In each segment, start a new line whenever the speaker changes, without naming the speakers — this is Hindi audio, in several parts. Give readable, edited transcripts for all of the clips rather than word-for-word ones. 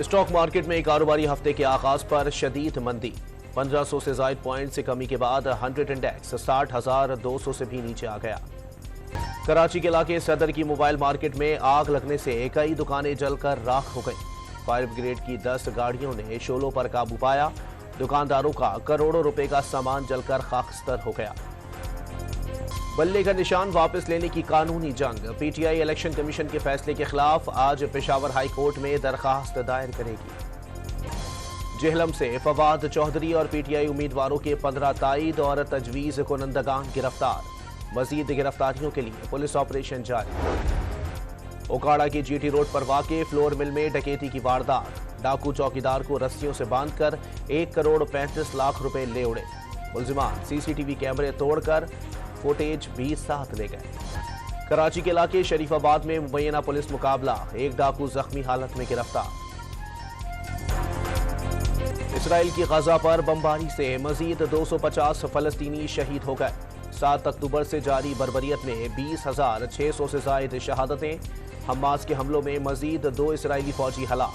स्टॉक मार्केट में कारोबारी हफ्ते के आगाज पर शदीद मंदी। 1500 से जायद पॉइंट से कमी के बाद 100 इंडेक्स 60,200 से भी नीचे आ गया। कराची के इलाके सदर की मोबाइल मार्केट में आग लगने से कई दुकानें जलकर राख हो गईं। फायर ब्रिगेड की 10 गाड़ियों ने शोलों पर काबू पाया। दुकानदारों का करोड़ों रुपए का सामान जलकर खाकस्तर हो गया। बल्ले का निशान वापस लेने की कानूनी जंग। पीटीआई इलेक्शन कमीशन के फैसले के खिलाफ आज पेशावर हाई कोर्ट में दरखास्त दायर करेगी। जेहलम से फवाद चौधरी और पीटीआई उम्मीदवारों के 15 ताईद और तजवीज कुनंदगान गिरफ्तार। मजीद गिरफ्तारियों के लिए पुलिस ऑपरेशन जारी। ओकाड़ा की जीटी रोड पर वाक़े फ्लोर मिल में डकैती की वारदात। डाकू चौकीदार को रस्सियों से बांधकर 1 करोड़ 35 लाख रुपए ले उड़े। मुल्जिमान सीसीटीवी कैमरे तोड़कर फुटेज भी साथ ले गए। कराची के इलाके शरीफाबाद में मुबैना पुलिस मुकाबला। एक डाकू जख्मी हालत में गिरफ्तार। इसराइल की गजा पर बमबारी से मजीद 250 फलस्तीनी शहीद हो गए। 7 अक्टूबर से जारी बर्बरियत में 20,600 से जायद शहादतें। हमास के हमलों में मजीद 2 इसराइली फौजी हलाक।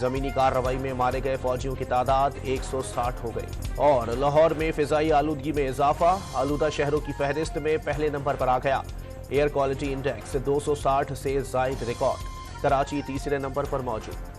जमीनी कार्रवाई में मारे गए फौजियों की तादाद 160 हो गई। और लाहौर में फिजाई आलूदगी में इजाफा। आलूदा शहरों की फहरिस्त में पहले नंबर पर आ गया। एयर क्वालिटी इंडेक्स 260 से जायद रिकॉर्ड। कराची तीसरे नंबर पर मौजूद।